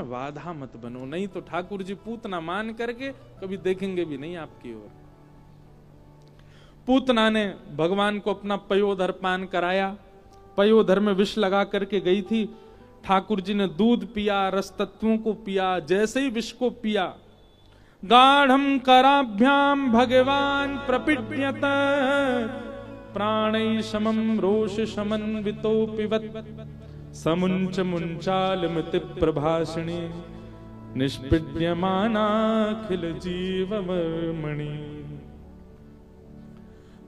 में बाधा मत बनो, नहीं तो ठाकुर जी पूतना मान करके कभी देखेंगे भी नहीं आपकी ओर। पूतना ने भगवान को अपना पयोधर पान कराया। पयोधर में विष लगा करके गई थी। ठाकुर जी ने दूध पिया, रस तत्वों को पिया। जैसे ही विष को पिया, गाढ़म कराभ्याम भगवान प्रपिड्यत प्राणै समम रोष समन्वितो पिबत समुंच मुंचालमिति प्रभाषिणी निष्पीड्यमानाखिल जीवमणि।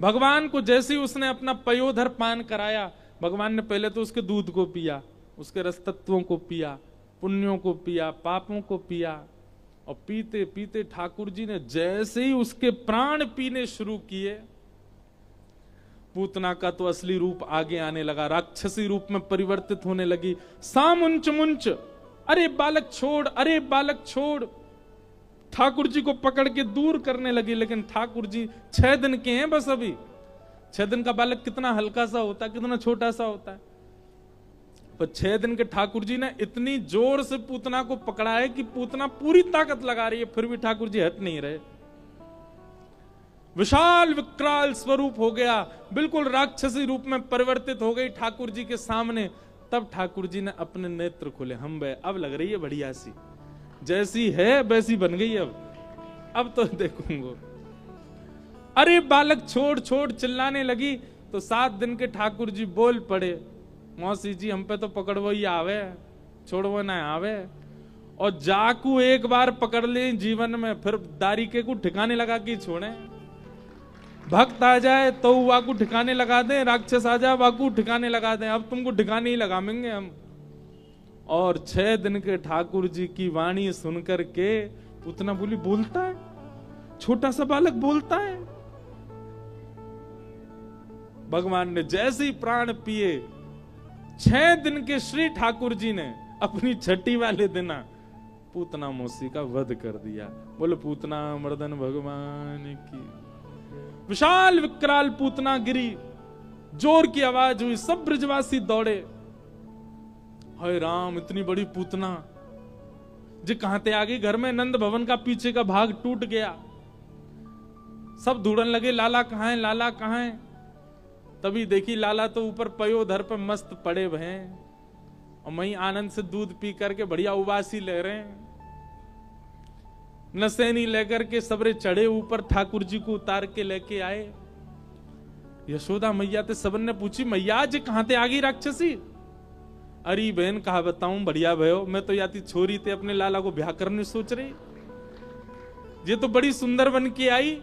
भगवान को जैसे ही उसने अपना पयोधर पान कराया, भगवान ने पहले तो उसके दूध को पिया, उसके रस तत्वों को पिया, पुण्यों को पिया, पापों को पिया। और पीते पीते ठाकुर जी ने जैसे ही उसके प्राण पीने शुरू किए, पूतना का तो असली रूप आगे आने लगा, राक्षसी रूप में परिवर्तित होने लगी। सामुंच मुंच, अरे बालक छोड़, अरे बालक छोड़, ठाकुर जी को पकड़ के दूर करने लगी। लेकिन ठाकुर जी 6 दिन के हैं बस अभी। 6 दिन का बालक कितना हल्का सा होता है, कितना छोटा सा होता है। पर 6 दिन के ठाकुर जी ने इतनी जोर से पूतना को पकड़ा है कि पूतना पूरी ताकत लगा रही है, फिर भी ठाकुर जी हट नहीं रहे। विशाल विकराल स्वरूप हो गया, बिल्कुल राक्षसी रूप में परिवर्तित हो गई ठाकुर जी के सामने। तब ठाकुर जी ने अपने नेत्र खोले, हम बे अब लग रही है बढ़िया सी, जैसी है वैसी बन गई। अब तो देखूंगा। अरे बालक छोड़ छोड़ चिल्लाने लगी तो 7 दिन के ठाकुर जी बोल पड़े, मौसी जी हम पे तो पकड़वो ही आवे, छोड़वो ना आवे। और जाकू एक बार पकड़ ले जीवन में, फिर दारिके को ठिकाने लगा के छोड़े। भक्त आ जाए तो वाकू ठिकाने लगा दे, राक्षस आ जाए वाकू ठिकाने लगा दे। अब तुमको ठिकाने ही लगाएंगे हम। और 6 दिन के ठाकुर जी की वाणी सुनकर के पूतना बोली, बोलता है, छोटा सा बालक बोलता है। भगवान ने जैसे ही प्राण पिए, 6 दिन के श्री ठाकुर जी ने अपनी छठी वाले दिन पूतना मौसी का वध कर दिया। बोले पूतना मर्दन भगवान की। विशाल विकराल पूतना गिरी, जोर की आवाज हुई, सब ब्रजवासी दौड़े। हाय राम, इतनी बड़ी पूतना जी कहां ते आ गई। घर में नंद भवन का पीछे का भाग टूट गया। सब ढूंढने लगे, लाला कहां है, लाला कहां है। तभी देखी लाला तो ऊपर पयोधर पे मस्त पड़े हुए हैं और वहीं आनंद से दूध पी करके बढ़िया उबासी ले रहे हैं। नसैनी लेकर के सबरे चढ़े ऊपर, ठाकुर जी को उतार के लेके आए। यशोदा मैया ते सबन ने पूछी, मैया जी कहां ते आ गई राक्षसी। अरे बहन कहा बताऊं, बढ़िया भयो, मैं तो याती छोरी ते अपने लाला को ब्याह करने सोच रही। ये तो बड़ी सुंदर बन के आई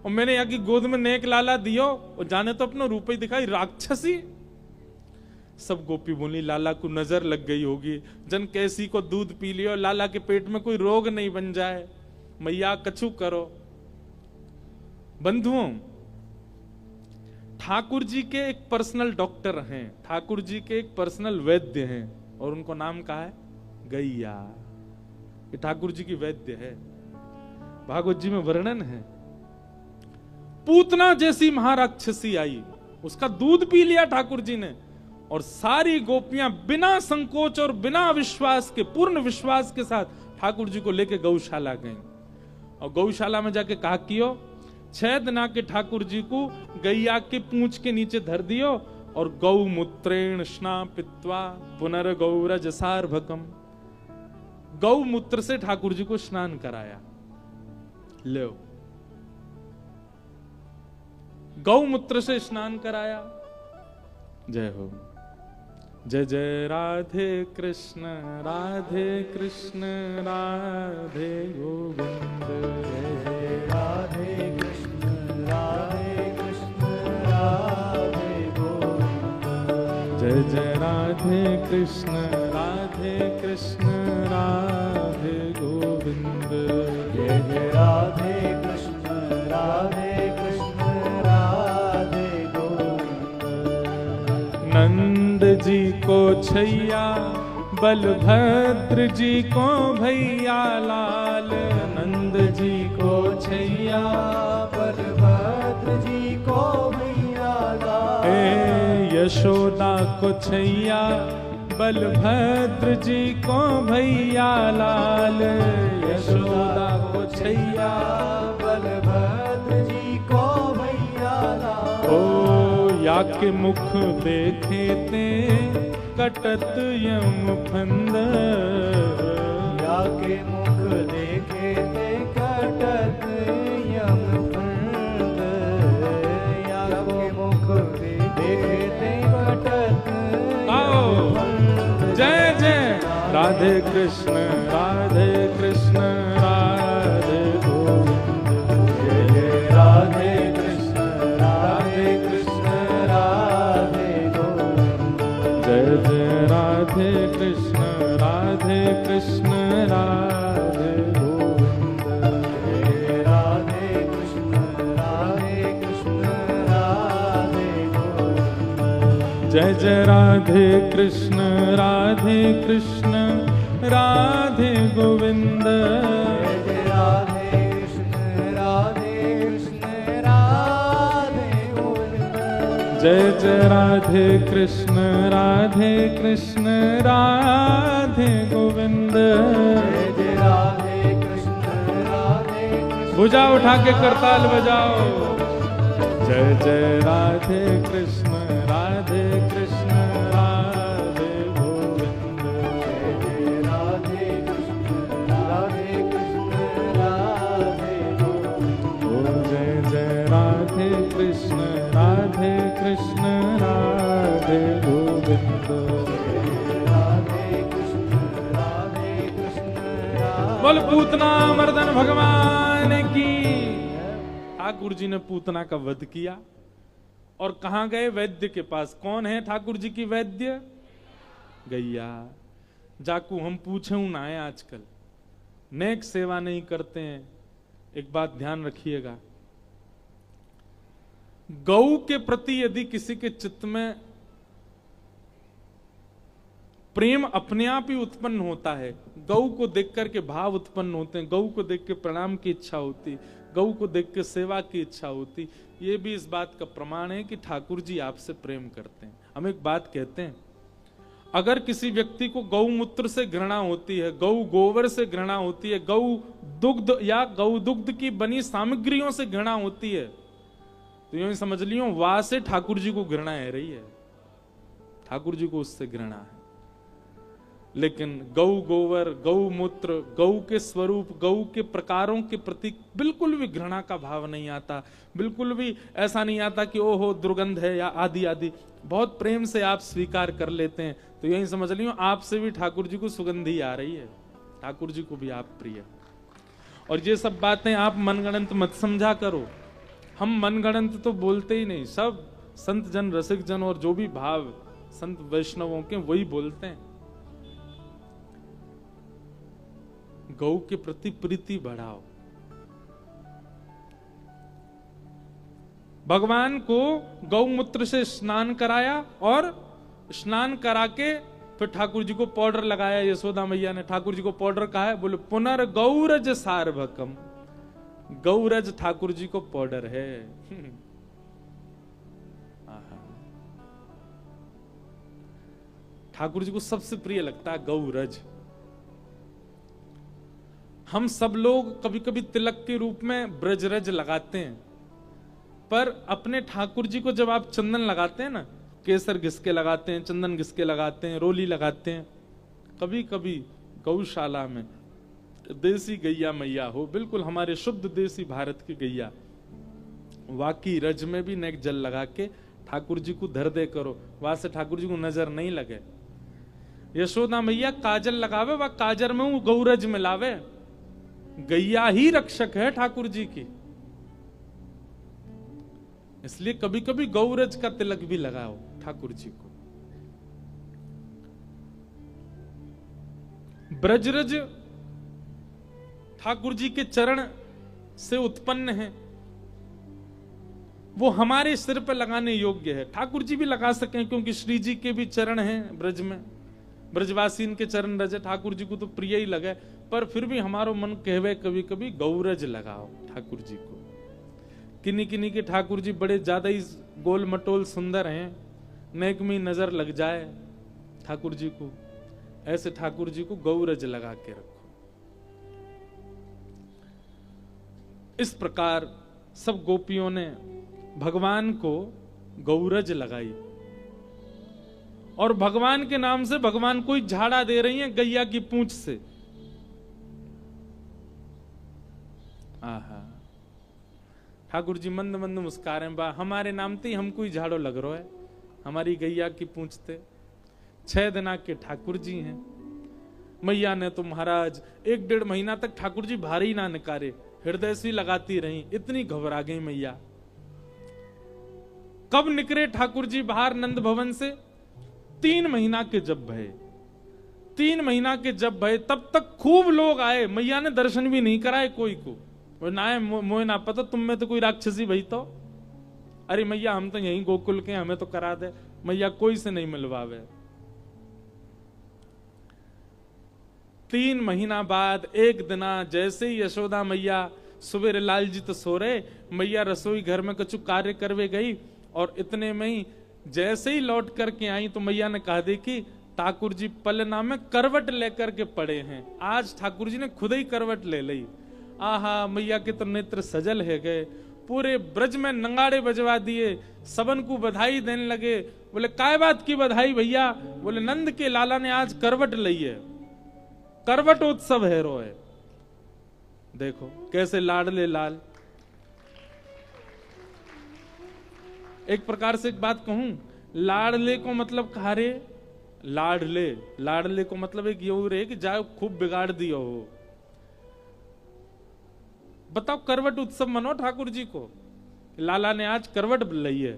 और मैंने यहाँ की गोद में नेक लाला दियो और जाने तो अपना रूप ही दिखाई, राक्षसी। सब गोपी बोली, लाला को नजर लग गई होगी, जन कैसी को दूध पी लियो, लाला के पेट में कोई रोग नहीं बन जाए, मैया कछु करो। बंधुओं, ठाकुर जी के एक पर्सनल डॉक्टर हैं, ठाकुर जी के एक पर्सनल वैद्य हैं और उनको नाम कहा है गैया। ये ठाकुर जी की वैद्य है, भागवत जी में वर्णन है। पूतना जैसी महाराक्षसी आई, उसका दूध पी लिया ठाकुर जी ने और सारी गोपियां बिना संकोच और बिना विश्वास के, पूर्ण विश्वास के साथ ठाकुर जी को लेके गौशाला गए और गौशाला में जाके कहा कियो, 6 दिन के ठाकुर जी को गैया के पूंछ के नीचे धर दियो और गौमूत्रेण स्नापित्वा पुनर्गौरजसार्भकम, गौमूत्र से ठाकुर जी को स्नान कराया। लो, गौमूत्र से स्नान कराया। जय हो। जय जय राधे कृष्ण राधे कृष्ण राधे गोविंद। जय राधे कृष्ण राधे कृष्ण राधे गोविंद। जय जय राधे कृष्ण राधे कृष्ण राधे गोविंद। जय जय राधे कृष्ण राधे कृष्ण राधे गोविंद। नंद जी को छैया, बलभद्र जी को भैया लाल। नंद जी को छैया, बलभद्र जी को भैया लाल। यशोदा को छैया, बलभद्र जी को भैया लाल, यशोदा को छैया। बलभद्र जी को भैया लाल। ओ या के मुख देखे ते कटत यम फंद, या के मुख देखे ते कटत यम फंद, या के मुख देखे ते कटत आओ जय जय राधे कृष्ण राधे कृष्ण राधे गोविंद, जय जय राधे कृष्ण राधे कृष्ण राधे गोविंद, जय जय राधे कृष्ण राधे कृष्ण राधे गोविंद, जय राधे कृष्ण राधे कृष्ण राधे गोविंद, जय जय राधे कृष्ण राधे कृष्ण राधे गोविंद, जय जय राधे कृष्ण राधे कृष्ण राधे गोविंद, जय जय राधे कृष्ण राधे कृष्ण राधे गोविंद। जय जय राधे कृष्ण राधे कृष्ण। भुजा उठा के करताल बजाओ। जय जय राधे कृष्ण राधे कृष्ण राधे गोविंद, जय जय राधे कृष्ण राधे कृष्ण राधे गोविंद, ओ जय जय राधे कृष्ण राधे कृष्ण राधे गोविंद। राधे कृष्ण राधे कृष्ण राधे। बोल पूतना मर्दन भगवान की। ठाकुर जी ने पूतना का वध किया और कहां गए? वैद्य के पास। कौन है ठाकुर जी की वैद्य? गैया। जाकू हम पूछे ना है आजकल, नेक सेवा नहीं करते हैं। एक बात ध्यान रखिएगा, गौ के प्रति यदि किसी के चित्त में प्रेम अपने आप ही उत्पन्न होता है, गौ को देख करके भाव उत्पन्न होते हैं, गौ को देख के प्रणाम की इच्छा होती, गौ को देख के सेवा की इच्छा होती, ये भी इस बात का प्रमाण है कि ठाकुर जी आपसे प्रेम करते हैं। हम एक बात कहते हैं, अगर किसी व्यक्ति को गौमूत्र से घृणा होती है, गौ गोबर से घृणा होती है, गौ दुग्ध या गौ दुग्ध की बनी सामग्रियों से घृणा होती है, तो यूं ही समझ लियो वहां से ठाकुर जी को घृणा है रही है, ठाकुर जी को उससे घृणा है। लेकिन गौ गोबर, गौ मूत्र, गौ के स्वरूप, गौ के प्रकारों के प्रति बिल्कुल भी घृणा का भाव नहीं आता, बिल्कुल भी ऐसा नहीं आता कि ओहो दुर्गंध है या आदि आदि, बहुत प्रेम से आप स्वीकार कर लेते हैं। तो यही समझ लियो आपसे भी ठाकुर जी को सुगंधी आ रही है, ठाकुर जी को भी आप प्रिय। और ये सब बातें आप मनगढ़ंत मत समझा करो, हम मनगढ़ंत तो बोलते ही नहीं, सब संत जन, रसिक जन और जो भी भाव संत वैष्णवों के वही बोलते हैं। गौ के प्रति प्रीति बढ़ाओ। भगवान को गौमूत्र से स्नान कराया और स्नान करा के फिर ठाकुर जी को पाउडर लगाया। यशोदा मैया ने ठाकुर जी को पाउडर कहा है, बोले पुनर्गौरज सार्वकम, गौरज ठाकुर जी को पाउडर है। ठाकुर जी को सबसे प्रिय लगता है गौरज। हम सब लोग कभी कभी तिलक के रूप में ब्रजरज लगाते हैं, पर अपने ठाकुर जी को जब आप चंदन लगाते हैं ना, केसर घिसके लगाते हैं, चंदन घिसके लगाते हैं, रोली लगाते हैं, कभी कभी गौशाला में देसी गैया मैया हो, बिल्कुल हमारे शुद्ध देसी भारत की गैया, वाकी रज में भी नेक जल लगा के ठाकुर जी को धर दे करो, वहां से ठाकुर जी को नजर नहीं लगे। यशोदा मैया काजल लगावे, वह काजर में वो गौरज में लावे, गैया ही रक्षक है ठाकुर जी की। इसलिए कभी कभी गौरज का तिलक भी लगाओ ठाकुर जी को। ब्रजरज ठाकुर जी के चरण से उत्पन्न है, वो हमारे सिर पर लगाने योग्य है। ठाकुर जी भी लगा सकें क्योंकि श्री जी के भी चरण हैं ब्रज में, ब्रजवासीन के चरण रज ठाकुर जी को तो प्रिय ही लगे, पर फिर भी हमारो मन कहवे कभी कभी गौरज लगाओ ठाकुर जी को। किन्हीं किन्हीं के ठाकुर जी बड़े ज्यादा ही गोल मटोल सुंदर हैं, नेक में नजर लग जाए, ठाकुर जी को, ऐसे ठाकुर जी को गौरज लगा के रखो। इस प्रकार सब गोपियों ने भगवान को गौरज लगाई और भगवान के नाम से भगवान को झाड़ा दे रही हैं गैया की पूंछ से। आहा, ठाकुर जी मंद मंद मुस्का रहे हैं, बा हमारे नाम ते हमको ही झाड़ो लग रहा है, हमारी गैया की पूंछते। 6 दिना के ठाकुर जी हैं। मैया ने तो महाराज 1-1.5 महीना तक ठाकुर जी भारी ना निकारे, हृदय से लगाती रही, इतनी घबरा गई मैया। कब निकले ठाकुर जी बाहर नंद भवन से? 3 महीना के जब भये, 3 महीना के जब भये, तब तक खूब लोग आए, मैया ने दर्शन भी नहीं कराए कोई को। वो ना मोए ना पता तुम में तो कोई राक्षसी भई तो, अरे मैया हम तो यहीं गोकुल के, हमें तो करा दे। मैया कोई से नहीं मिलवावे। 3 महीना बाद एक दिना जैसे ही यशोदा मैया, सुबेरे लाल जी तो सो रहे, मैया रसोई घर में कछु कार्य करवे गई और इतने में ही जैसे ही लौट करके आई तो मैया ने कहा दे कि ठाकुर जी पलना में करवट लेकर के पड़े हैं। आज ठाकुर जी ने खुद ही करवट ले ली। आहा, मैया के तो नेत्र सजल है गए, पूरे ब्रज में नंगाड़े बजवा दिए, सबन को बधाई देने लगे। बोले काय बात की बधाई भैया? बोले नंद के लाला ने आज करवट ली है, करवट उत्सव है रो है। देखो कैसे लाडले लाल। एक प्रकार से एक बात कहूं, लाडले को मतलब कहा रे, लाडले, लाडले को मतलब एक यू रे कि जाओ खूब बिगाड़ दियो हो। बताओ, करवट उत्सव मनो ठाकुर जी को, लाला ने आज करवट ली है।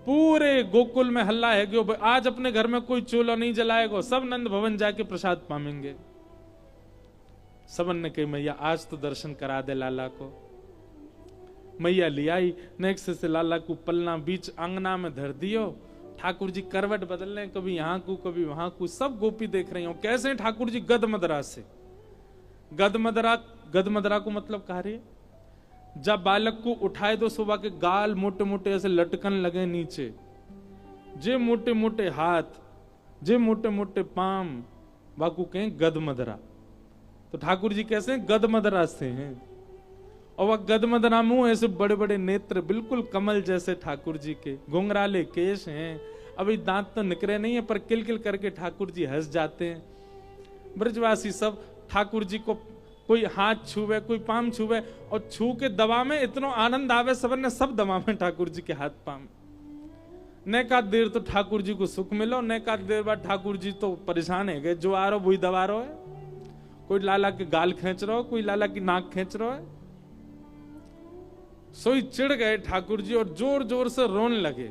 पूरे गोकुल में हल्ला है कि आज अपने घर में कोई चूल्हा नहीं जलाएगा, सब नंद भवन जाके प्रसाद पामेंगे। सबन ने कही मैया आज तो दर्शन करा दे लाला को। मैया ले आई, नेक्स्ट से लाला को पलना बीच आंगना में धर दियो। ठाकुर जी करवट बदल रहे, कभी यहाँ को कभी वहां को, सब गोपी देख रही हो कैसे ठाकुर जी गदमदरा से। गदमदरा को मतलब कहा रही, जब बालक को उठाए दो सुबह के गाल मोटे मोटे ऐसे लटकन लगे नीचे, जे मोटे मोटे हाथ, जे मोटे मोटे पाम, बाकू कहें गदमदरा। तो ठाकुर जी कैसे गदमदरा से हैं, और वह गदमदरा मुंह, ऐसे बड़े बड़े नेत्र, बिल्कुल कमल जैसे ठाकुर जी के, घुंघराले केश हैं। अभी दांत तो निकले नहीं है पर किलकिल करके ठाकुर जी हंस जाते हैं। ब्रजवासी सब ठाकुर जी को कोई हाथ छूवे, कोई पाम छूवे, और छू के दबा में इतना आनंद आवे, सबन ने सब दबा में ठाकुर जी के हाथ पाम। न का देर तो ठाकुर जी को सुख मिलो, न का देर बाद ठाकुर जी तो परेशान है गए, जो आ रहा वही दबा रहा है। कोई लाला के गाल खींच रहा हो, कोई लाला की नाक खींच रहा है। सोई चिढ़ गए ठाकुर जी और जोर जोर से रोने लगे।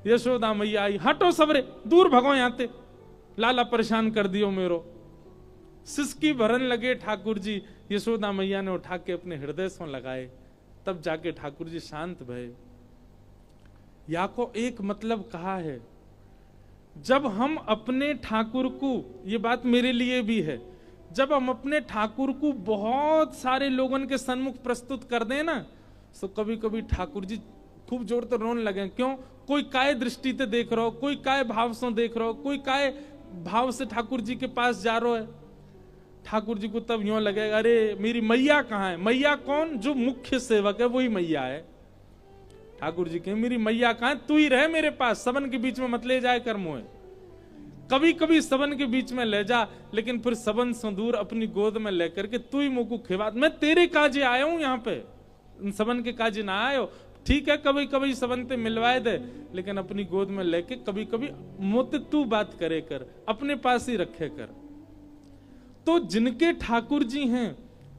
यशोदा मैया आई, हटो सबरे, दूर भगो यहां ते, लाला परेशान कर दियो मेरो। सिसकी भरन लगे ठाकुर जी। यशोदा मैया ने उठा के अपने हृदय से लगाए, तब जाके ठाकुर जी शांत भये। या को एक मतलब कहा है, जब हम अपने ठाकुर को, ये बात मेरे लिए भी है, जब हम अपने ठाकुर को बहुत सारे लोगों के सन्मुख प्रस्तुत कर दें ना, तो कभी कभी ठाकुर जी खूब जोर तो रोने लगे। क्यों? कोई काय दृष्टि से देख रहा हो, कोई काय भाव से देख रहा हो, कोई काय भाव से ठाकुर जी के पास जा रहा है। ठाकुर जी को तब यूं लगेगा, अरे मेरी मैया कहाँ है? मैया कौन? जो मुख्य सेवक है वही मैया है। ठाकुर जी कहे, मेरी मैया कहाँ है? तू ही रहे मेरे पास, सबन के बीच में मत ले जाए कर मुझे। कभी कभी सबन के बीच में ले जा, लेकिन फिर सबन से दूर अपनी गोद में लेकर के तू ही मुंह को खिवा। मैं तेरे काजे आया हूं यहाँ पे, सबन के काजे ना आयो। ठीक है, कभी कभी सबन ते मिलवाए दे, लेकिन अपनी गोद में लेके कभी कभी मुझसे तू बात करे कर, अपने पास ही रखे कर। तो जिनके ठाकुर जी हैं,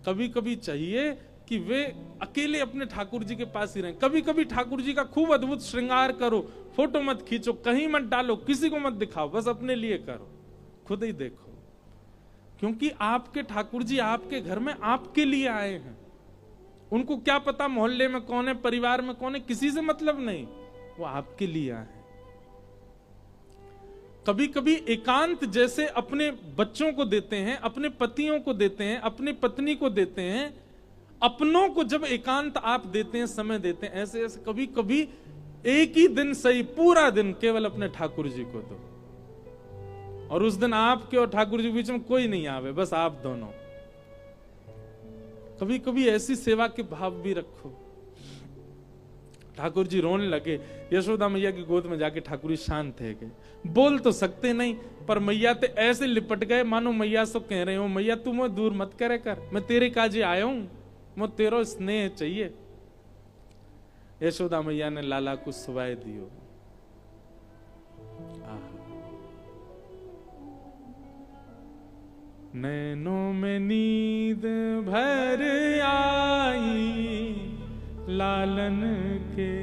कभी कभी चाहिए कि वे अकेले अपने ठाकुर जी के पास ही रहें। कभी कभी ठाकुर जी का खूब अद्भुत श्रृंगार करो, फोटो मत खींचो, कहीं मत डालो, किसी को मत दिखाओ, बस अपने लिए करो, खुद ही देखो। क्योंकि आपके ठाकुर जी आपके घर में आपके लिए आए हैं। उनको क्या पता मोहल्ले में कौन है, परिवार में कौन है, किसी से मतलब नहीं, वो आपके लिए आए हैं। कभी कभी एकांत जैसे अपने बच्चों को देते हैं, अपने पतियों को देते हैं, अपनी पत्नी को देते हैं, अपनों को जब एकांत आप देते हैं, समय देते हैं, ऐसे ऐसे कभी कभी एक ही दिन सही, पूरा दिन केवल अपने ठाकुर जी को दो। और उस दिन आपके और ठाकुर जी के बीच में कोई नहीं आवे, बस आप दोनों। कभी कभी ऐसी सेवा के भाव भी रखो। ठाकुर जी रोने लगे, यशोदा मैया की गोद में जाके ठाकुर जी शांत है गए, बोल तो सकते नहीं, पर मैया ते ऐसे लिपट गए मानो मैया सो कह रहे हो, मैया तू मुझे दूर मत करे कर, मैं तेरे काजे आया हूं, मुझे तेरो स्नेह चाहिए। यशोदा मैया ने लाला को सुवाए दियो। नैनों में नींद भर आई लालन के,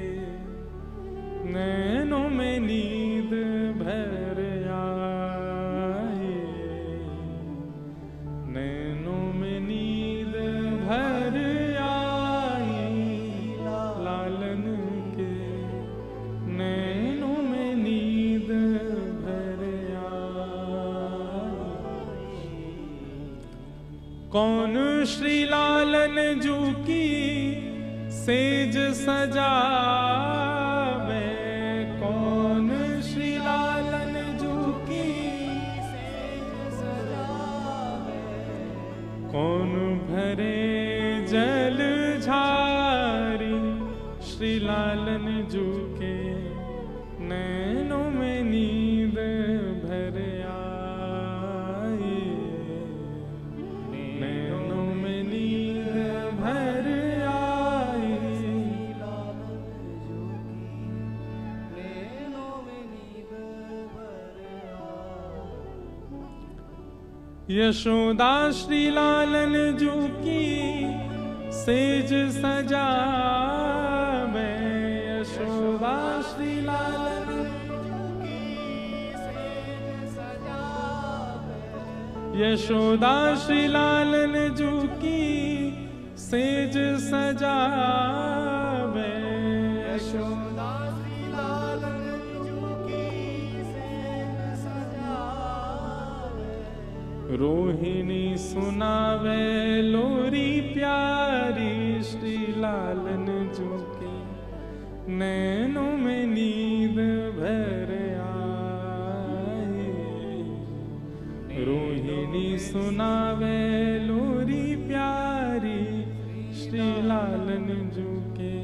नैनों में नींद भर आई, नैनों में नींद भर आई लालन के, नैनों में नींद भर आई। कौन श्री लालन जू की सेज सजावे, कौन श्री लालन जू की सेज सजावे, कौन भरे जल झारी श्री लालन जू के, नैनों में नींद भर आई, नैनों में नींद भर यशोदा श्री लालन जू की सेज सजावे, यशोदा श्री लालन जू की सेज सजावे, यशोदा श्री लालन जू की सेज सजावे, यशोदा श्री लालन जू की सेज सजावे, रोहिणी सुनावे लोरी प्यारी श्री लालन जू की, नैनों में नींद भर आई, रोहिणी सुनावे लोरी प्यारी श्री लालन जू के,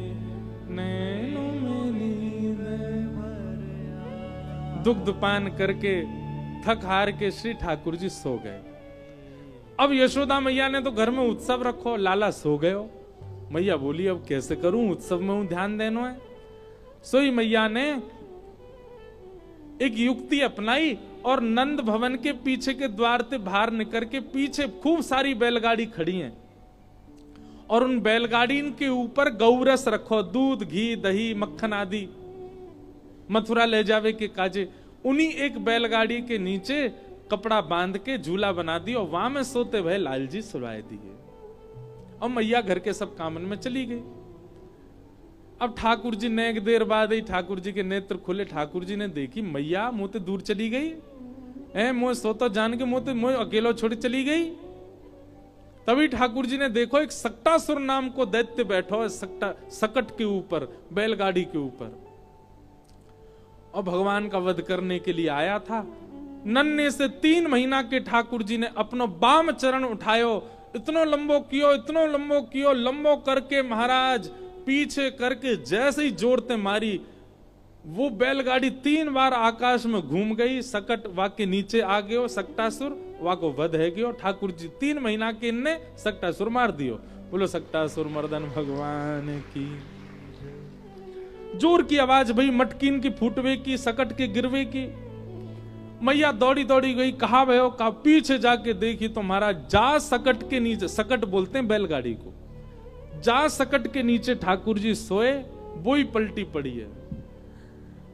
नैनों में नींद भर आई। दुग्ध पान करके थक हार के श्री ठाकुर जी सो गए। अब यशोदा मैया ने तो घर में उत्सव रखो, लाला सो गए हो। मैया बोली अब कैसे करूं, उत्सव में हूं, ध्यान देना है। सोई मैया ने एक युक्ति अपनाई और नंद भवन के पीछे के द्वार से बाहर निकल के पीछे खूब सारी बैलगाड़ी खड़ी हैं और उन बैलगाड़ी के ऊपर गौरस रखो, दूध घी दही मक्खन आदि मथुरा ले जावे के काजे। उन्हीं एक बैलगाड़ी के नीचे कपड़ा बांध के झूला बना दी और वहां में सोते भय लाल जी सुलाए दिए और मैया घर के सब कामन में चली गई। अब ठाकुर जी ने एक देर बाद ही ठाकुर जी के नेत्र खुले, ठाकुर जी ने देखी मैया मोते दूर चली गई है, मोह सोता जान के मोते मोह अकेलो छोड़ चली गई। तभी ठाकुर जी ने देखो एक सक्टासुर नाम को दैत्य बैठो है सकट के ऊपर, बैलगाड़ी के ऊपर, और भगवान का वध करने के लिए आया था। नन्हे से 3 महीना के ठाकुर जी ने अपनो बाम चरण उठायो, इतनो लंबो कियो, इतनो लंबो कियो, लंबो करके महाराज पीछे करके जैसे ही जोरते मारी, वो बैलगाड़ी 3 बार आकाश में घूम गई। सकट वा के नीचे आ गयो सक्टासुर, वा को वध है गयो। ठाकुर जी 3 महीना के इनने सक्टासुर मार दियो। बोलो सक्टासुर मर्दन भगवान की। जोर की आवाज भई, मटकीन की फूटवे की, सकट के गिरवे की। मैया दौड़ी दौड़ी गई, कहा भयो का पीछे जाके देखी तो महाराज जा सकट के नीचे, सकट बोलते हैं बैलगाड़ी को, जा सकट के नीचे ठाकुर जी सोए, वो ही पलटी पड़ी है।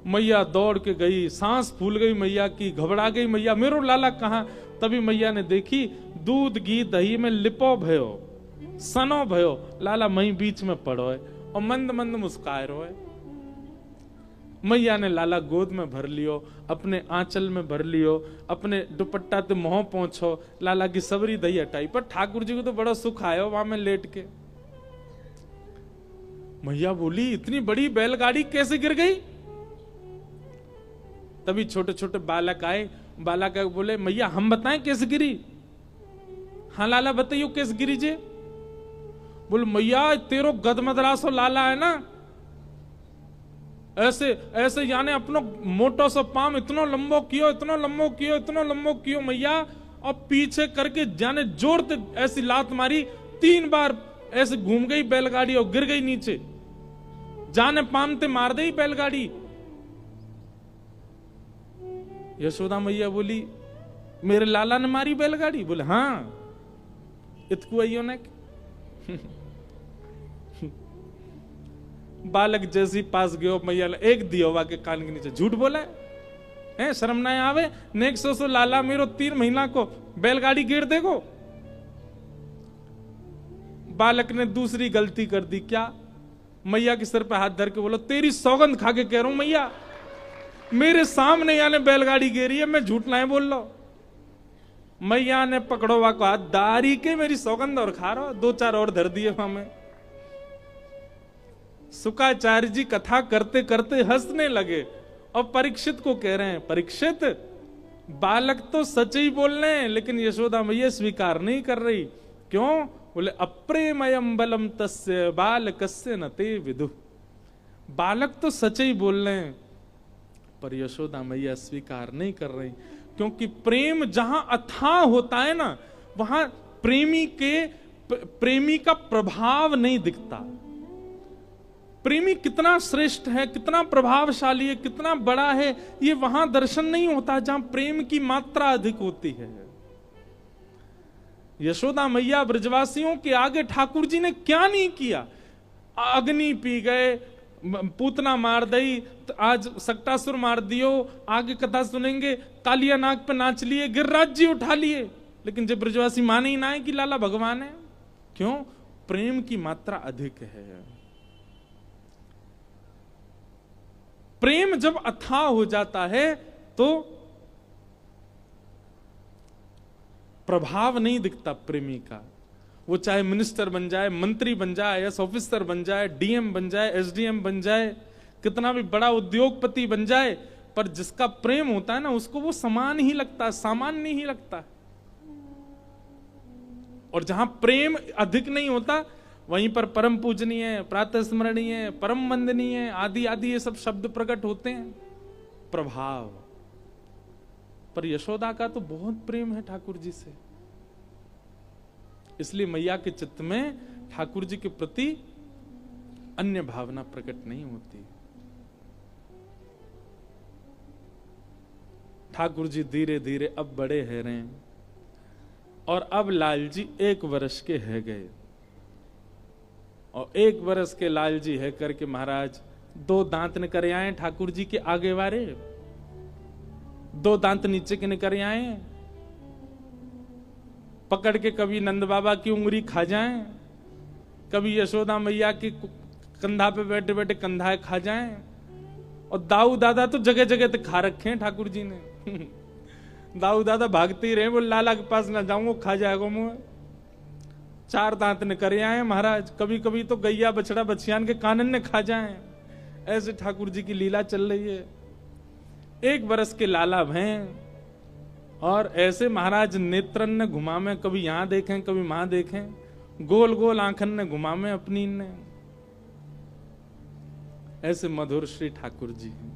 मैया दौड़ के गई, सांस फूल गई मैया की, घबरा गई मैया, मेरो लाला कहां। तभी मैया ने देखी दूध घी दही में लिपो भयो, सनो भयो, लाला मई बीच में पड़ो है और मंद मंद मुस्काए रो है। मैया ने लाला गोद में भर लियो, अपने आंचल में भर लियो, अपने दुपट्टा ते मुंह पहुंचो, लाला की सबरी दही हटाई। पर ठाकुर जी को तो बड़ा सुख आयो वहां में लेट के। मैया बोली इतनी बड़ी बैलगाड़ी कैसे गिर गई। तभी छोटे छोटे बालक आए बाला का बोले मैया हम बताएं कैसे गिरी? हाँ लाला बताइयो कैसे गिरी जे? बोले मैया तेरो गदमदरासो लाला है ना, ऐसे ऐसे यानी अपनो मोटो सो पाम इतनो लंबो कियो, इतनो लंबो कियो, इतनो लंबो कियो मैया, और पीछे करके जाने जोर से ऐसी लात मारी, 3 बार ऐसे घूम गई बैलगाड़ी और गिर गई नीचे, जाने पाम ते मार दई बैलगाड़ी। यशोदा मैया बोली मेरे लाला ने मारी बैलगाड़ी? बोले हाँ इतकू आइयो ने। बालक जैसी पास गयो मैया एक दियोवा के कान के नीचे झूठ बोला है, शर्म ना आवे? नेक सो लाला मेरो 3 महीना को बैलगाड़ी गिर देगो। बालक ने दूसरी गलती कर दी, क्या? मैया के सिर पे हाथ धर के बोलो तेरी सौगंध खा के कह रहा हूं मैया, मेरे सामने याने बैलगाड़ी गिरी है, मैं झूठ ना बोल लो। मैया ने पकड़ोवा को हाथ दारी के मेरी सौगंध और खा रहा, 2-4 और धर दिए वहां में। शुक्राचार्य जी कथा करते करते हंसने लगे और परीक्षित को कह रहे हैं परीक्षित बालक तो सच ही बोल रहे हैं, लेकिन यशोदा मैया स्वीकार नहीं कर रही। क्यों? बोले अप्रेमयम बलम तस्य बालकस्य न ते विदु। बालक तो सच ही बोल रहे हैं पर यशोदा मैया स्वीकार नहीं कर रही, क्योंकि प्रेम जहां अथाह होता है ना, वहां प्रेमी का प्रभाव नहीं दिखता। प्रेमी कितना श्रेष्ठ है, कितना प्रभावशाली है, कितना बड़ा है, ये वहां दर्शन नहीं होता जहां प्रेम की मात्रा अधिक होती है। यशोदा मैया ब्रजवासियों के आगे ठाकुर जी ने क्या नहीं किया? अग्नि पी गए, पूतना मार दई, तो आज सक्टासुर मार दियो, आगे कथा सुनेंगे, कालिया नाग पे नाच लिए, गिरिराज जी उठा लिए, लेकिन जब ब्रजवासी माने ही ना है कि लाला भगवान है। क्यों? प्रेम की मात्रा अधिक है। प्रेम जब अथाह हो जाता है तो प्रभाव नहीं दिखता प्रेमी का। वो चाहे मिनिस्टर बन जाए, मंत्री बन जाए, आईएएस ऑफिसर बन जाए, डीएम बन जाए, एसडीएम बन जाए, कितना भी बड़ा उद्योगपति बन जाए, पर जिसका प्रेम होता है ना उसको वो समान ही लगता है, सामान्य ही लगता है। और जहां प्रेम अधिक नहीं होता वहीं पर परम पूजनीय, प्रातः स्मरणीय, परम वंदनीय आदि आदि ये सब शब्द प्रकट होते हैं, प्रभाव। पर यशोदा का तो बहुत प्रेम है ठाकुर जी से, इसलिए मैया के चित्त में ठाकुर जी के प्रति अन्य भावना प्रकट नहीं होती। ठाकुर जी धीरे धीरे अब बड़े है रहे और अब लाल जी 1 वर्ष के है गए, और 1 वर्ष के लाल जी है करके महाराज 2 दांत निकर आए ठाकुर जी के आगे वारे, 2 दांत नीचे के निकर आए, पकड़ के कभी नंद बाबा की उंगली खा जाएं, कभी यशोदा मैया के कंधा पे बैठे बैठे कंधा खा जाएं, और दाऊ दादा तो जगह जगह तक खा रखे हैं ठाकुर जी ने। दाऊ दादा भागते ही रहे, बोल लाला के पास ना जाऊंगा खा जाएगा मुंह। 4 दांत ने करे आए महाराज, कभी कभी तो गैया बछड़ा बछियान के कानन ने खा जाएं। ऐसे ठाकुर जी की लीला चल रही है। 1 वर्ष के लाला हैं और ऐसे महाराज नेत्रन ने घुमा में, कभी यहां देखें कभी वहां देखें, गोल गोल आंखन ने घुमा में अपनी ने। ऐसे मधुर श्री ठाकुर जी हैं।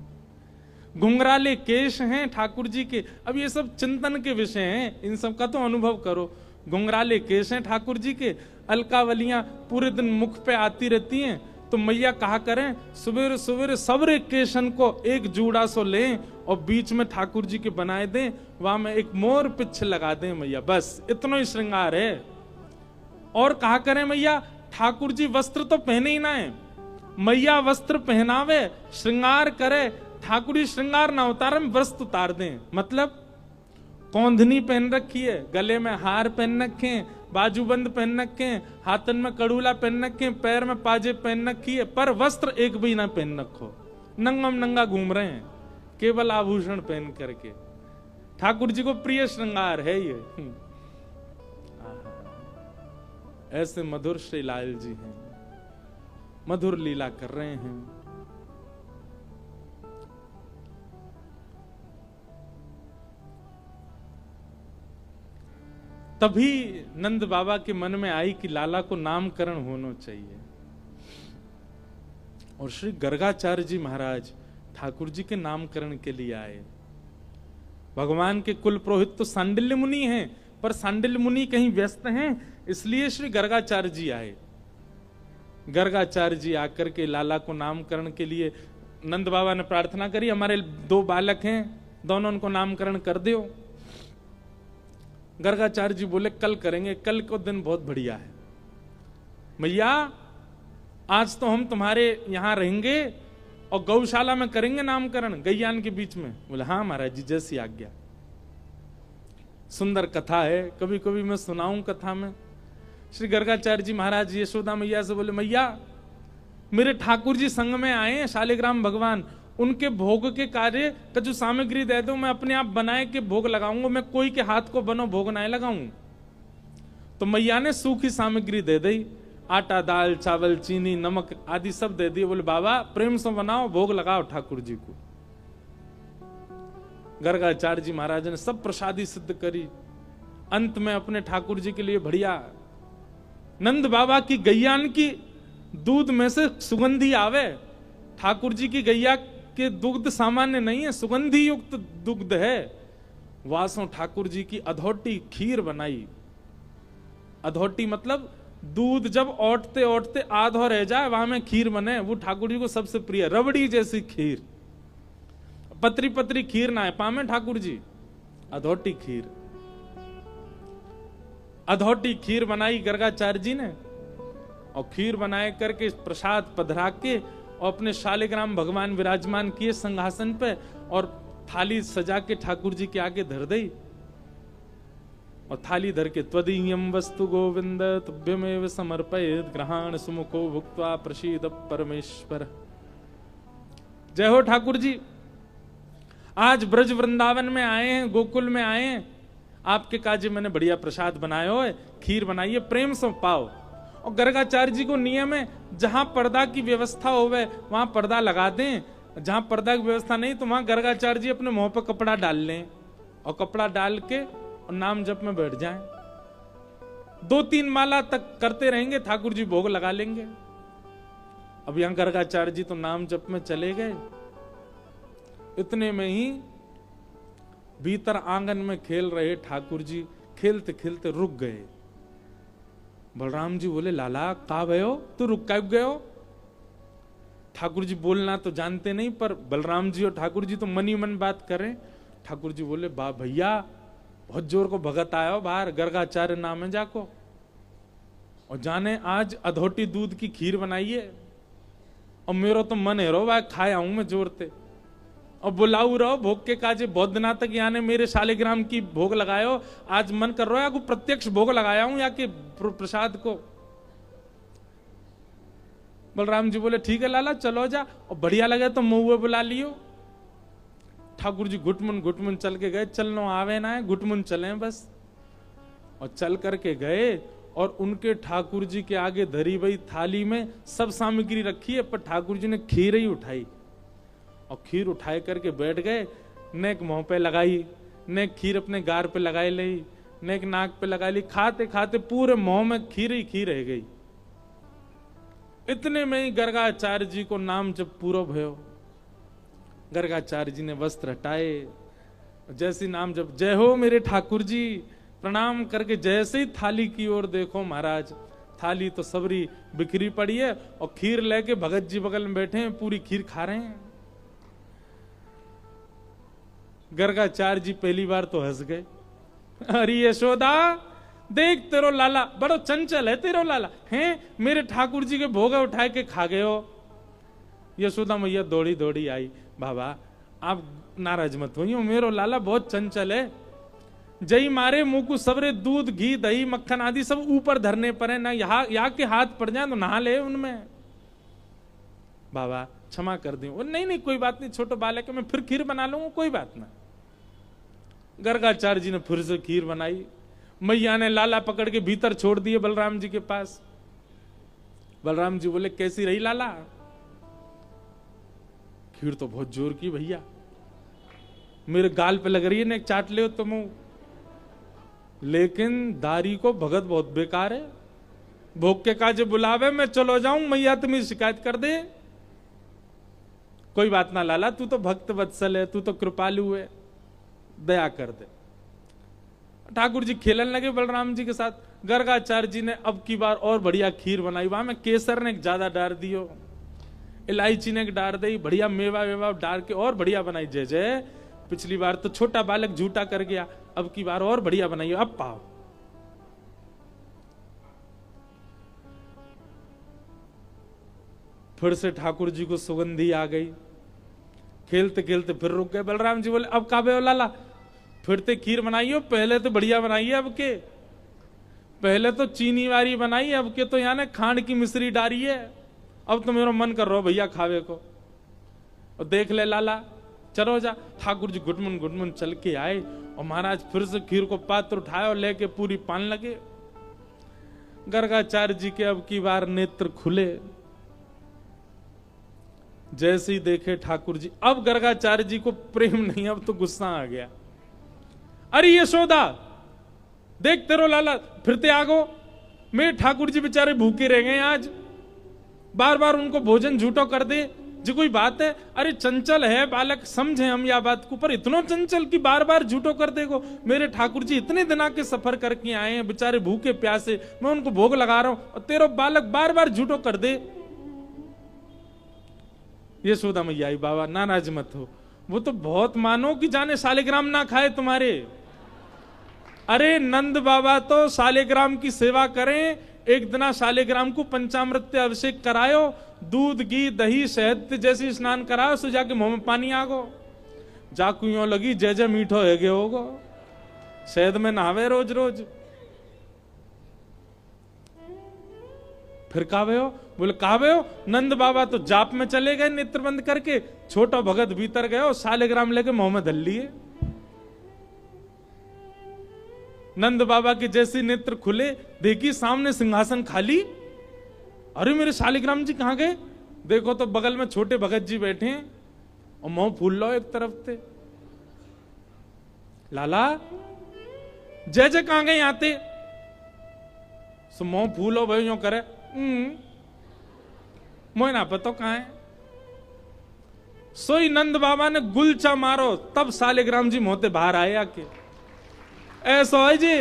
घुंघराले केश हैं ठाकुर जी के। अब ये सब चिंतन के विषय हैं, इन सब का तो अनुभव करो। घुंघराले केश हैं ठाकुर जी के, अलकावलियां पूरे दिन मुख पे आती रहती हैं, तो मैया कहा करें सुबेरे सुबेरे सबरे केशन को एक जूड़ा सो लें और बीच में ठाकुर जी के बनाए दें, वहां में एक मोर पिच्छ लगा दें मैया, बस इतना ही श्रृंगार है। और कहा करें मैया ठाकुर जी वस्त्र तो पहने ही ना है, मैया वस्त्र पहनावे श्रृंगार करे, ठाकुर जी श्रृंगार ना उतारे वस्त्र उतार दें। मतलब कौंधनी पहन रखी है, गले में हार पहन रखे, बाजूबंद पहन रखे, हाथन में कड़ूला पहन रखे, पैर में पाजे पहन रखी है, पर वस्त्र एक भी ना पहन रखो, नंगम नंगा घूम रहे हैं केवल आभूषण पहन करके। ठाकुर जी को प्रिय श्रृंगार है ये। ऐसे मधुर श्री लाल जी हैं, मधुर लीला कर रहे हैं। तभी नंद बाबा के मन में आई कि लाला को नामकरण होना चाहिए। और श्री गर्गाचार्य जी महाराज ठाकुर जी के नामकरण के लिए आए। भगवान के कुल पुरोहित तो सांडिल्य मुनि हैं, पर सांडिल्य मुनि कहीं व्यस्त हैं, इसलिए श्री गर्गाचार्य जी आए। गर्गाचार्य जी आकर के लाला को नामकरण के लिए नंद बाबा ने प्रार्थना करी, हमारे 2 बालक हैं, दोनों उनको नामकरण कर दो। गर्गाचार्य जी बोले कल करेंगे, कल को दिन बहुत बढ़िया है भैया, आज तो हम तुम्हारे यहां रहेंगे और गौशाला में करेंगे नामकरण, गैयान के बीच में। बोले हाँ महाराज जी, जैसी आज्ञा। सुंदर कथा है, कभी कभी मैं सुनाऊं कथा में। श्री गर्गाचार्य जी महाराज यशोदा मैया से बोले, मैया मेरे ठाकुर जी संग में आए हैं शालिग्राम भगवान, उनके भोग के कार्य का जो सामग्री दे दो, मैं अपने आप बनाए के भोग लगाऊंगा, मैं कोई के हाथ को बनो भोग ना लगाऊं। तो मैया ने सूखी सामग्री दे दी, आटा दाल चावल चीनी नमक आदि सब दे दिए। बोले बाबा प्रेम से बनाओ, भोग लगाओ ठाकुर जी को। गर्गाचार्य जी महाराज ने सब प्रसादी सिद्ध करी। अंत में अपने ठाकुर जी के लिए बढ़िया नंद बाबा की गैयान की दूध में से सुगंधी आवे। ठाकुर जी की गैया के दुग्ध सामान्य नहीं है, सुगंधी युक्त दुग्ध है। वासों ठाकुर जी की अधोटी खीर बनाई। अधोटी मतलब दूध जब ओटते ओटते आधो रह जाए वहां में खीर बने, वो ठाकुर जी को सबसे प्रिय। रबड़ी जैसी खीर, पतरी पतरी खीर ना है पामे ठाकुर जी, अधोटी खीर। अधोटी खीर बनाई गर्गाचार्य जी ने, और खीर बनाए करके प्रसाद पधरा के और अपने शालिग्राम भगवान विराजमान किए सिंहासन पे, और थाली सजा के ठाकुर जी के आगे धर दी। और थाली धर के त्वदीयम वस्तु गोविंद तुभ्यमेव समर्पयेत् ग्रहण सुमुखो भुक्त्वा प्रसीद परमेश्वर। जय हो ठाकुर जी। आज ब्रज वृंदावन में आए हैं, गोकुल में आए हैं, आपके काजे मैंने बढ़िया प्रसाद बनाया हो, खीर बनाई है, प्रेम से पाओ। और गर्गाचार्य जी को नियम है, जहां पर्दा की व्यवस्था होवे वहां पर्दा लगा दें, जहां पर्दा की व्यवस्था नहीं तो वहां गर्गाचार्य जी अपने मुंह पर कपड़ा डाल लें और कपड़ा डाल के और नाम जप में बैठ जाएं। 2-3 माला तक करते रहेंगे, ठाकुर जी भोग लगा लेंगे। अब यहां गर्गाचार्य जी तो नाम जप में चले गए। इतने में ही भीतर आंगन में खेल रहे ठाकुर जी खेलते खेलते रुक गए। बलराम जी बोले लाला का भयो, तू रुक कब गयो? ठाकुर जी बोलना तो जानते नहीं, पर बलराम जी और ठाकुर जी तो मन ही मन बात करें। ठाकुर जी बोले बा भैया बहुत जोर को भगत आया हो बाहर, गर्गाचार्य नाम है जाको, और जाने आज अधोटी दूध की खीर बनाइए, और मेरा तो मन है रो भाई खाए आऊं मैं जोरते, और बुलाऊ रहो भोग के काजे। बहुत दिना तक यानी मेरे शालिग्राम की भोग लगायो, आज मन कर रहा है को प्रत्यक्ष भोग लगाया हूं या कि प्रसाद को। बलराम जी बोले ठीक है लाला चलो जा, और बढ़िया लगे तो मुंह बुला लियो। ठाकुर जी घुटमुन चल के गए, चलनो आवे ना है घुटमुन चले बस। और चल करके गए और उनके ठाकुर जी के आगे धरी हुई थाली में सब सामग्री रखी है, पर ठाकुर जी ने खीर ही उठाई और खीर उठाए करके बैठ गए। नेक मुंह पे लगाई, नेक खीर अपने गार पे लगाई ली, नेक नाक पे लगा ली। खाते खाते पूरे मुंह में खीर ही खीर रह गई। इतने में ही गर्गाचार्य जी को नाम जब पूरा भयो, गर्गाचार्य जी ने वस्त्र हटाए, जैसी नाम जब जय हो मेरे ठाकुर जी, प्रणाम करके जैसे ही थाली की ओर देखो महाराज, थाली तो सबरी बिखरी पड़ी है और खीर लेके भगत जी बगल में बैठे हैं, पूरी खीर खा रहे हैं। गर्गाचार्य जी पहली बार तो हंस गए। अरे यशोदा देख तेरो लाला बड़ो चंचल है, तेरो लाला हैं मेरे ठाकुर जी के भोग उठाए के खा गए हो। यशोदा मैया दौड़ी दौड़ी आई, बाबा आप नाराज मत होइए, मेरो लाला बहुत चंचल है, जई मारे मुंह को सबरे दूध घी दही मक्खन आदि सब ऊपर धरने पर है ना, यहाँ के हाथ पड़ जाए तो नहा ले उनमें। बाबा क्षमा कर दी। नहीं नहीं कोई बात नहीं, छोटे बालक मैं फिर खीर बना लूंगा, कोई बात ना। गर्गाचार्य जी ने फिर से खीर बनाई। मैया ने लाला पकड़ के भीतर छोड़ दिए बलराम जी के पास। बलराम जी बोले कैसी रही लाला? खीर तो बहुत जोर की भैया, मेरे गाल पे लग रही है ना, चाट ले तो मुंह। लेकिन दारी को भगत बहुत बेकार है। भोग के काजे बुलावे, मैं चलो जाऊं, मैया तुम्हें शिकायत कर दे। कोई बात ना लाला, तू तो भक्त वत्सल है, तू तो कृपालु है, दया कर दे। ठाकुर जी खेलने लगे बलराम जी के साथ। गर्गाचार्य जी ने अब की बार और बढ़िया खीर बनाई। वहां में केसर ने एक ज्यादा डाल दियो, इलायची ने एक डाल दी, बढ़िया मेवा वेवा डाल के और बढ़िया बनाई। जय जय। पिछली बार तो छोटा बालक झूठा कर गया, अब की बार और बढ़िया बनाई, अब पाओ। फिर से ठाकुर जी को सुगंधी आ गई। खेलते खेलते फिर रुक गए। बलराम जी बोले, अब काबे हो लाला, फिर ते खीर बनाई हो, पहले तो बढ़िया बनाई है, अब के पहले तो चीनी वाली बनाई, अब के तो यहाँ खांड की मिश्री डाली है। अब तो मेरा मन कर रहा हो भैया खावे को। और देख ले लाला, चलो जा। ठाकुर जी गुटमुन गुटमुन चल के आए और महाराज फिर से खीर को पात्र उठाए और लेके पूरी पान लगे। गर्गाचार्य जी के अब की बार नेत्र खुले। जैसे ही देखे ठाकुर जी, अब गर्गाचार्य जी को प्रेम नहीं, अब तो गुस्सा आ गया। अरे यशोदा, देखते रहो लाला, फिरते आगो। मेरे ठाकुर जी बेचारे भूखे रह गए आज, बार बार उनको भोजन झूठो कर दे जी, कोई बात है? अरे चंचल है बालक, समझे हम या बात को, पर इतना चंचल कि बार बार झूठो कर देगो। मेरे ठाकुर जी इतने दिना के सफर करके आए हैं, बेचारे भूखे प्यासे, मैं उनको भोग लगा रहा हूं और तेरा बालक बार बार झूठो कर दे। यशोदा मैया आई, बाबा नाराज मत हो, वो तो बहुत मानो कि जाने सालिग्राम ना खाए तुम्हारे। अरे नंद बाबा तो सालिग्राम की सेवा करें, एक दिना सालिग्राम को पंचामृत अभिषेक करायो, दूध घी दही शहद जैसे स्नान कराओ, सो जाके मुंह में पानी आगो। जाकू यूं लगी जय जय मीठो है गे होगो, शहद में नहावे रोज रोज। फिर कावे हो? बोले कावे हो? नंद बाबा तो जाप में चले गए नेत्र बंद करके, छोटा भगत भीतर गए और सालिग्राम लेके मुंह में धल लिए। नंद बाबा के जैसे नेत्र खुले, देखी सामने सिंहासन खाली। अरे मेरे सालिग्राम जी कहां गए? देखो तो बगल में छोटे भगत जी बैठे हैं और मुंह फूल लो एक तरफ से। लाला जय जय कहां गए आते? सो मुंह फूलो भाई यूं करे, मोह ना पतो कहां है। सोई नंद बाबा ने गुलचा मारो, तब सालिग्राम जी मोते बाहर आए आके। ऐसा है जी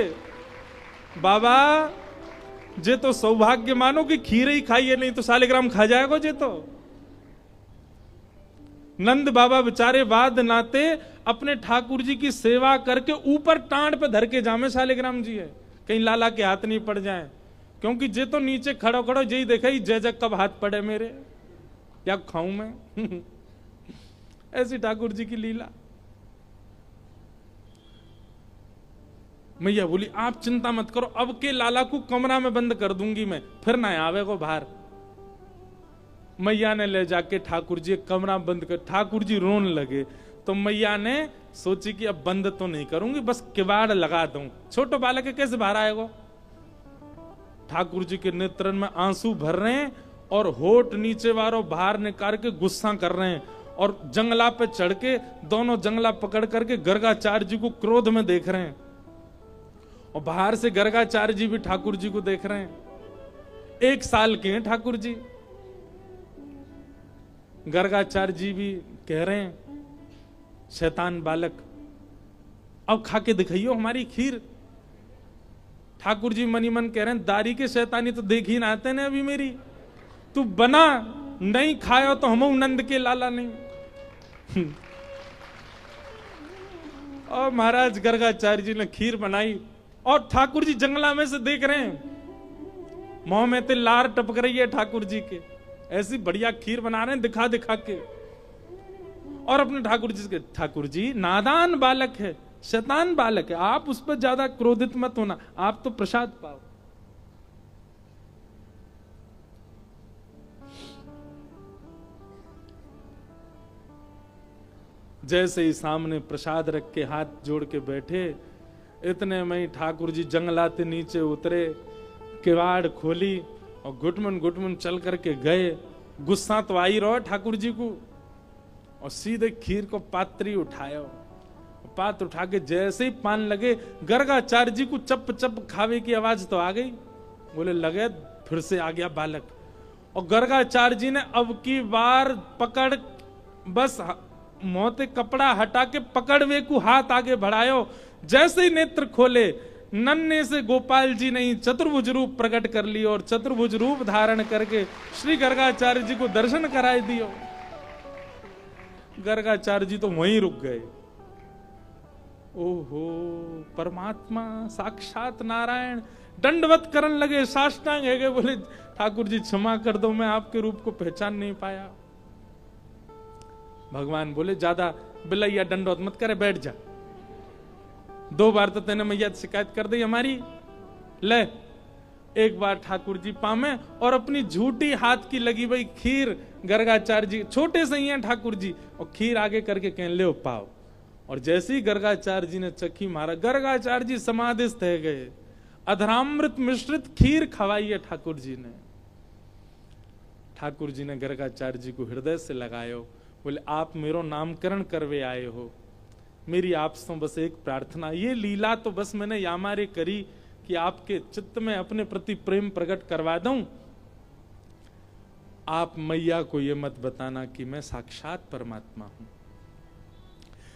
बाबा, जे तो सौभाग्य मानो कि खीर ही खाइए, नहीं तो सालिग्राम खा जाएगा जे तो। नंद बाबा बेचारे बाद नाते अपने ठाकुर जी की सेवा करके ऊपर टांड पे धर के जामे सालिग्राम जी है, कहीं लाला के हाथ नहीं पड़ जाए। क्योंकि जे तो नीचे खड़ो खड़ो यही देखे ही जय जय कब हाथ पड़े मेरे, या खाऊं मैं। ऐसी ठाकुर जी की लीला। मैया बोली आप चिंता मत करो, अब के लाला को कमरा में बंद कर दूंगी मैं, फिर ना आवे को बाहर। मैया ने ले जाके ठाकुर जी कमरा बंद कर, ठाकुर जी रोने लगे। तो मैया ने सोची कि अब बंद तो नहीं करूंगी, बस किवाड़ लगा दूं, छोटो बालक कैसे बाहर आएगा। ठाकुर जी के नेत्रन में आंसू भर रहे हैं और होठ नीचे वालों बाहर निकाल के गुस्सा कर रहे हैं, और जंगला पे चढ़ के दोनों जंगला पकड़ करके गर्गाचार्य जी को क्रोध में देख रहे हैं, और बाहर से गर्गाचार्य जी भी ठाकुर जी को देख रहे हैं। 1 साल के हैं ठाकुर जी। गर्गाचार्य जी भी कह रहे हैं शैतान बालक, अब खा के दिखाइयो हमारी खीर। ठाकुर जी मनी मन कह रहे हैं दारी के शैतानी तो देख ही ना आते ने अभी मेरी, तू बना नहीं खायो तो हम नंद के लाला नहीं। और महाराज गर्गाचार्य जी ने खीर बनाई और ठाकुर जी जंगला में से देख रहे हैं, मुंह में ते लार टपक रही है ठाकुर जी के, ऐसी बढ़िया खीर बना रहे हैं दिखा दिखा के। और अपने ठाकुर जी के, ठाकुर जी नादान बालक है, शैतान बालक है, आप उस पर ज्यादा क्रोधित मत होना, आप तो प्रसाद पाओ। जैसे ही सामने प्रसाद रख के हाथ जोड़ के बैठे, इतने में ही ठाकुर जी जंगलाते नीचे उतरे, किवाड़ खोली और घुटमुन घुटमुन चल करके गए। गुस्सा तो आई रहो ठाकुर जी को, और सीधे खीर को पात्री उठाया, पात उठा के जैसे ही पान लगे, गर्गाचार्य जी को चप चप खावे की आवाज तो आ गई। बोले लगे फिर से आ गया बालक। और गर्गाचार्य जी ने अब की बार पकड़, बस मोते कपड़ा हटा के पकड़वे को हाथ आगे बढ़ायो। जैसे ही नेत्र खोले, नन्हे से गोपाल जी ने ही चतुर्भुज रूप प्रकट कर लियो और चतुर्भुज रूप धारण करके श्री गर्गाचार्य जी को दर्शन कराए दियो। गर्गाचार्य जी तो वहीं रुक गए। ओहो, परमात्मा साक्षात नारायण दंडवत करन लगे, साष्टांग है गए। बोले ठाकुर जी क्षमा कर दो, मैं आपके रूप को पहचान नहीं पाया। भगवान बोले ज्यादा बिलैया दंडवत मत करे, बैठ जा। 2 बार तो तेने मैया शिकायत कर दी हमारी, ले। एक बार ठाकुर जी पामे और अपनी झूठी हाथ की लगी भाई खीर गर्गाचार्य जी, छोटे से ही हैं ठाकुर जी, और खीर आगे करके कह ले पाओ। और जैसे ही गर्गाचार्य जी ने चक्की मारा, गर्गाचार्य जी समाधिस्थ है गए। अधरामृत मिश्रित खीर खवाई है ठाकुर जी ने। ठाकुर जी ने गर्गाचार्य जी को हृदय से लगायो। बोले आप मेरो नामकरण करवे आए हो, मेरी आपसे बस एक प्रार्थना, ये लीला तो बस मैंने यामारे करी कि आपके चित्त में अपने प्रति प्रेम प्रकट करवा दूं। आप मैया को ये मत बताना कि मैं साक्षात परमात्मा हूं।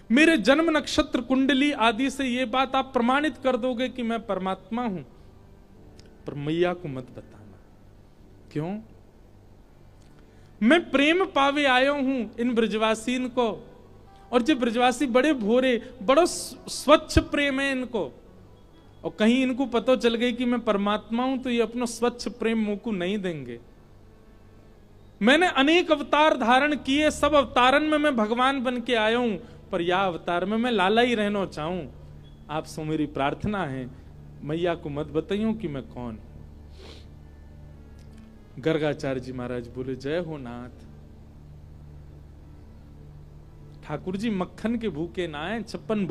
मेरे जन्म नक्षत्र कुंडली आदि से ये बात आप प्रमाणित कर दोगे कि मैं परमात्मा हूं, पर मैया को मत बताना। क्यों? मैं प्रेम पावे आयो हूं इन ब्रजवासीन को, और जो ब्रजवासी बड़े भोरे, बड़ा स्वच्छ प्रेम है इनको। और कहीं इनको पता चल गई कि मैं परमात्मा हूं तो ये अपना स्वच्छ प्रेम मुंह को नहीं देंगे। मैंने अनेक अवतार धारण किए, सब अवतारन में मैं भगवान बन के आया हूं, पर यह अवतार में मैं लाला ही रहना चाहूं। आपसे मेरी प्रार्थना है, मैया को मत बताइयो कि मैं कौन हूं। गर्गाचार्य जी महाराज बोले जय हो नाथ। ठाकुर जी मक्खन के भूखे ना है, 56